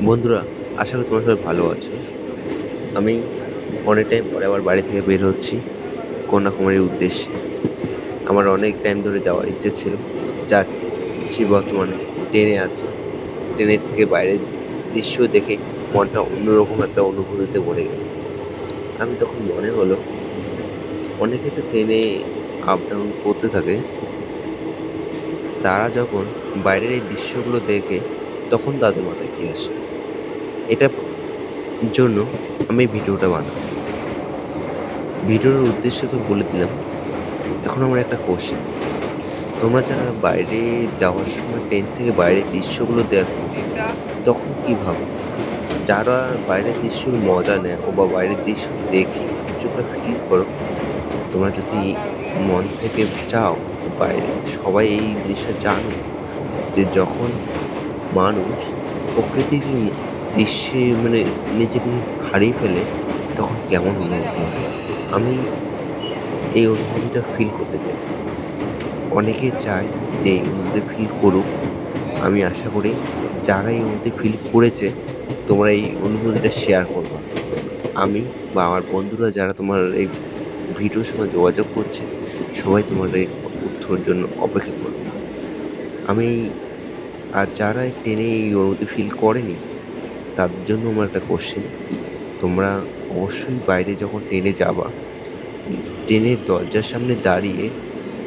বন্ধুরা, আশা করি তোমরা সবাই ভালো আছো। আমি অনেক টাইম পরে আবার বাড়ি থেকে বের হচ্ছি কন্যাকুমারীর উদ্দেশ্যে। আমার অনেক টাইম ধরে যাওয়ার ইচ্ছে ছিল। যাচ্ছি বর্তমানে, ট্রেনে আছি। ট্রেনের থেকে বাইরের দৃশ্য দেখে মনটা অন্যরকম একটা অনুভূতিতে ভরে গেল। আমি তখন মনে হলো, অনেকে তো ট্রেনে আপ ডাউন করতে থাকে। তারা যখন বাইরের এই দৃশ্যগুলো দেখে তখন তাদের মাথায় কী আসে? এটার জন্য আমি ভিডিওটা বানাই। ভিডিওর উদ্দেশ্য তো বলে দিলাম। এখন আমার একটা কোয়েশ্চেন। তোমরা যারা বাইরে যাওয়ার সময় ট্রেন থেকে বাইরের দৃশ্যগুলো দেখো, তখন কি ভাবো? যারা বাইরের দৃশ্যর মজা নেও বা বাইরের দৃশ্য দেখে কিছু একটা ফিল করো, তোমরা যদি মন থেকে চাও বাইরে সবাই এই জিনিসটা জানুক যে যখন মানুষ প্রকৃতির দৃশ্যে মানে নিজেকে হারিয়ে ফেলে তখন কেমন অনুভূতি হয়? আমি এই অনুভূতিটা ফিল করতে চাই। অনেকে চায় যে এই অনুভূতি ফিল করুক। আমি আশা করি যারা এই অনুভূতি ফিল করেছে, তোমরা এই অনুভূতিটা শেয়ার করবা। আমি বা আমার বন্ধুরা যারা তোমার এই ভিডিওর সঙ্গে যোগাযোগ করছে, সবাই তোমার এই উত্তরের জন্য অপেক্ষা করবে। আমি আর যারা এই ট্রেনে এই অনুভূতি ফিল করেনি, তাদের জন্য আমার একটা কোয়েশ্চেন। তোমরা অবশ্যই বাইরে যখন ট্রেনে যাবা, ট্রেনের দরজার সামনে দাঁড়িয়ে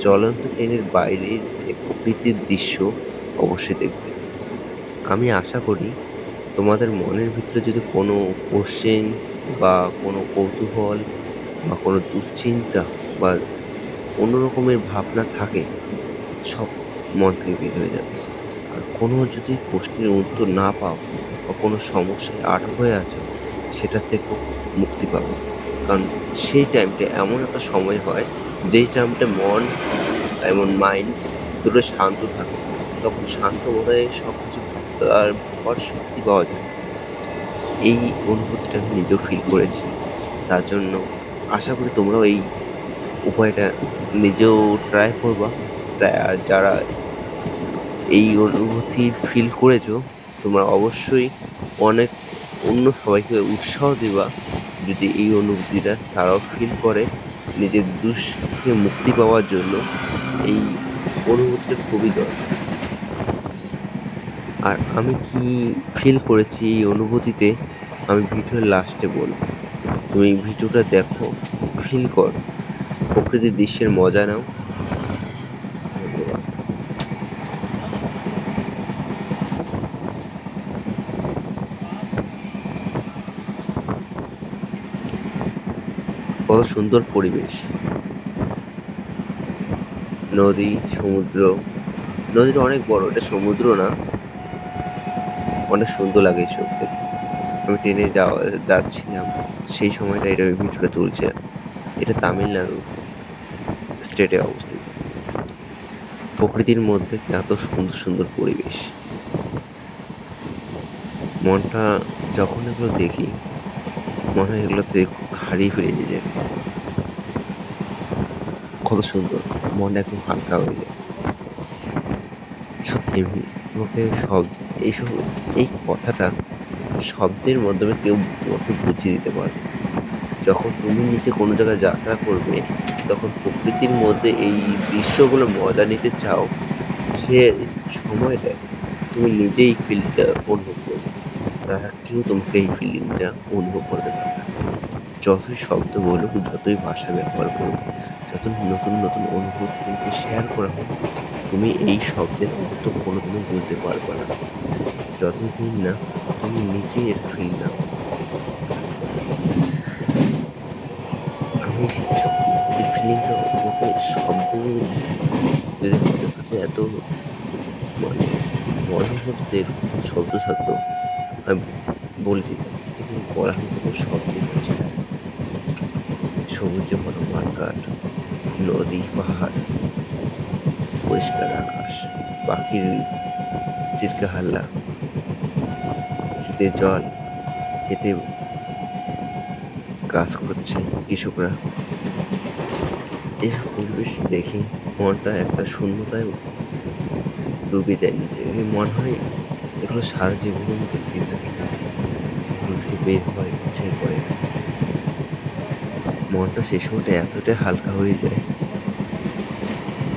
চলন্ত ট্রেনের বাইরের এই প্রকৃতির দৃশ্য অবশ্যই দেখবে। আমি আশা করি তোমাদের মনের ভিতরে যদি কোনো কোশ্চেন বা কোনো কৌতূহল বা কোনো দুশ্চিন্তা বা অন্য রকমের ভাবনা থাকে, সব মন থেকে বের হয়ে যাবে। আর কোনো যদি প্রশ্নের উত্তর না পাও বা কোনো সমস্যায় আটক হয়ে আছো, সেটা থেকেও মুক্তি পাবে। কারণ সেই টাইমটা এমন একটা সময় হয়, যেই টাইমটা মন এবং মাইন্ড দুটো শান্ত থাকে। তখন শান্ত মাথায় সব কিছু ভাবতে আর ভাবার শক্তি পাওয়া যায়। এই অনুভূতিটা আমি নিজেও ফিল করেছি। তার জন্য আশা করি তোমরাও এই উপায়টা নিজেও ট্রাই করবা। আর যারা এই অনুভূতি ফিল করেছো, তোমরা অবশ্যই অনেক অন্য সবাইকে উৎসাহ দিবা, যদি এই অনুভূতিটা তারাও ফিল করে। নিজের থেকে মুক্তি পাওয়ার জন্য এই অনুভূতিটা খুবই দরকার। আর আমি কি ফিল করেছি এই অনুভূতিতে, আমি ভিডিওর লাস্টে বলবো। তুমি ভিডিওটা দেখো, ফিল করো, প্রকৃতির দৃশ্যের মজা নাও। ধন্যবাদ। কত সুন্দর পরিবেশ! নদী, সমুদ্র। নদীটা অনেক বড়, এটা সমুদ্র না। অনেক সুন্দর লাগে এসব দেখতে। আমি ট্রেনে যাচ্ছিলাম, সেই সময়টা এটা আমি ভিডিওটা তুলছিলাম। এটা তামিলনাড়ু স্টেটে অবস্থিত। প্রকৃতির মধ্যে এত সুন্দর সুন্দর পরিবেশ। মনটা যখন এগুলো দেখি, মনে হয় এগুলোতে হারিয়ে ফেলি নিজেকে। কত সুন্দর! মনটা একদম হালকা হয়ে যায়। সত্যি তোমাকে এইসব এই কথাটা শব্দের মাধ্যমে কেউ তোমাকে বুঝিয়ে দিতে পারবে না। যখন তুমি নিজে কোনো জায়গায় যাত্রা করবে, তখন প্রকৃতির মধ্যে এই দৃশ্যগুলোর মজা নিতে চাও, সে সময়টায় তুমি নিজেই ফিলটা অনুভব করবে। তারা কেউ তোমাকে এই ফিলিংটা অনুভব করতে পারবে না। যতই শব্দ বলুক, যতই ভাষা ব্যবহার করুক, যত নতুন নতুন অনুভূতি তোমাকে শেয়ার করা হোক, তুমি এই শব্দের অর্থ কোনোদিনও বুঝতে পারবে না, যতদিন না তুমি নিজে এর ফিল না করো। আমি সত্যি এই ফিলিংটা তোমাকে শব্দে যদি আমাদের কাছে এত মানে মনের মধ্যে এরকম শব্দ থাকতো, আমি বলে দিতাম। কিন্তু বলার মতো কোনো শব্দই পাচ্ছি না। সবুজে ভরা মাঠঘাট, নদী, পাহাড়, পরিষ্কার আকাশ, পাখির চিৎকার হাল্লা, ক্ষেতে জল, ক্ষেতে কাজ করছে কৃষকরা। এসব পরিবেশ দেখে মনটা একটা শূন্যতায় ডুবে যায় নিজে। মনে হয় এগুলো সারা জীবন আমি দেখতেই থাকি। এগুলো থেকে বের হওয়ার ইচ্ছাই করে না। মনটা সে সময়টা এতটাই হালকা হয়ে যায়,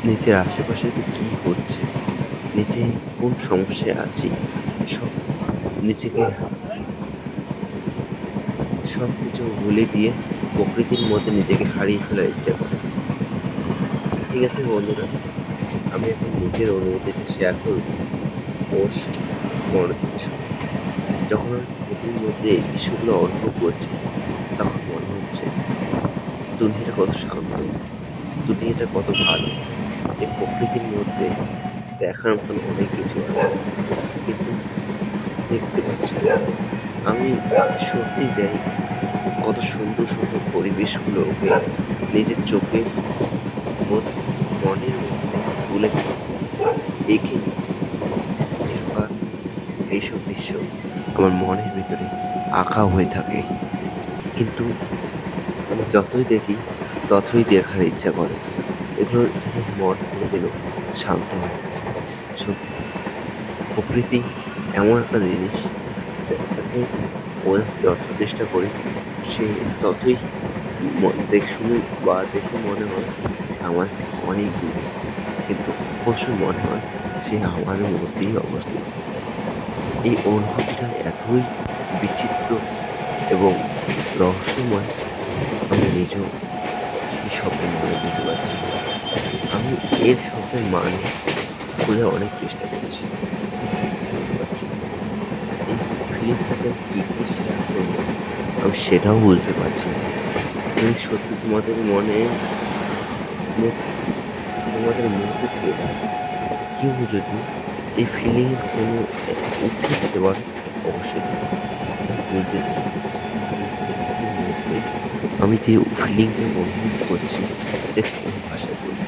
নিজের আশেপাশে যে কি হচ্ছে, নিজে কোন সমস্যায় আছি, সব নিজেকে সবকিছু ভুলে দিয়ে প্রকৃতির মধ্যে নিজেকে হারিয়ে ফেলার ইচ্ছা করে। ঠিক আছে বন্ধুরা, আমি এখন নিজের অনুভূতিটা শেয়ার করব পোস্ট মনোযোগের সাথে। যখন আমি প্রকৃতির মধ্যে এই দৃশ্যগুলো অনুভব করছি, তখন মনে হচ্ছে দুনিয়াটা কত শান্ত, দুনিয়াটা কত ভালো। এই প্রকৃতির মধ্যে দেখার মতন অনেক কিছু আছে, কিন্তু দেখতে পাচ্ছি না। আমি সত্যি যাই কত সুন্দর সুন্দর পরিবেশগুলোকে নিজের চোখে মনের মধ্যে তুলে এঁকে চিরকাল এইসব দৃশ্য আমার মনের ভিতরে আঁকা হয়ে থাকে। কিন্তু আমি যতই দেখি ততই দেখার ইচ্ছা করে। এগুলো থেকে মন কোনোদিনও শান্ত হয় না। সত্যি প্রকৃতি এমন একটা জিনিস, তাকে বোঝার যত চেষ্টা করি সে ততই শুনে বা দেখে মনে হয় আমার থেকে অনেক দূরে, কিন্তু অবশ্যই মনে হয় সে আমাদের মধ্যেই অবস্থিত। এই অনুভূতিটা এতই বিচিত্র এবং রহস্যময়, আমি নিজেও সেই শব্দের মানে বুঝতে পারছি না। আমি এর শব্দের মানে বোঝার অনেক চেষ্টা করেছি, বুঝতে পারছি না। এই ফিলিংসটাকে কী করে শেয়ার করবো আমি সেটাও বুঝতে পারছি না। যদি সত্যি মুখ তোমাদের মধ্যে থেকে কেউ যদি এই ফিলিং কোনো উঠে দিতে পারে, অবশ্যই দিবে। আমি বলতে চাই এই প্রকৃতির মধ্যে আমি যে ফিলিংটা অনুভব করছি এটা কোন ভাষায় বলবো?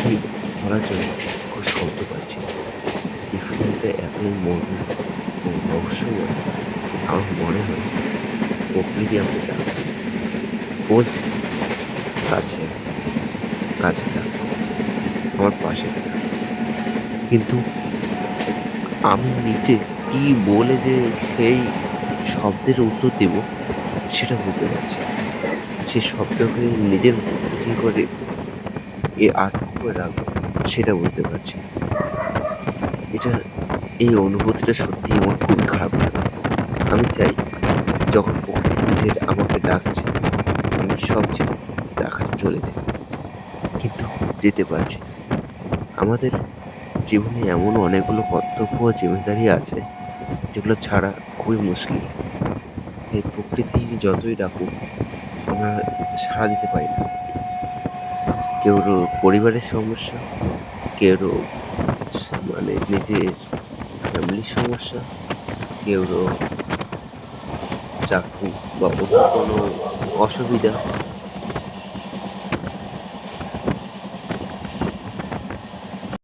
আমি বলার জন্য কোনো শব্দ পাচ্ছি না। এই ফিলিংটা এতই মধুর এবং রহস্যময়, আমার মনে হয় প্রকৃতি আমাকে ডাকছে, বলছে কাছে আয়, কাছে থাক, আমার পাশে থাক। কিন্তু আমি নিজে কি বলে যে সেই শব্দের উত্তর দেব সেটা বুঝতে পারছি না। সে শব্দকে নিজের মধ্যে কী করে আটক করে রাখবো সেটা বুঝতে পারছি না। এটা এই অনুভূতিটা সত্যিই আমার খুবই খারাপ লাগে। আমি চাই যখন প্রকৃতি নিজের আমাকে ডাকছে আমি সব ছেড়ে তার কাছে চলে যাই, কিন্তু যেতে পারছি না। আমাদের জীবনে এমন অনেকগুলো কর্তব্য ও জিম্মেদারি আছে যেগুলো ছাড়া খুবই মুশকিল। এই প্রকৃতি যতই ডাকুক আমরা সাড়া দিতে পারি না। কেউর পরিবারের সমস্যা, কেউর মানে নিজের ফ্যামিলির সমস্যা, কেউর চাকরি বা অন্য কোনো অসুবিধা,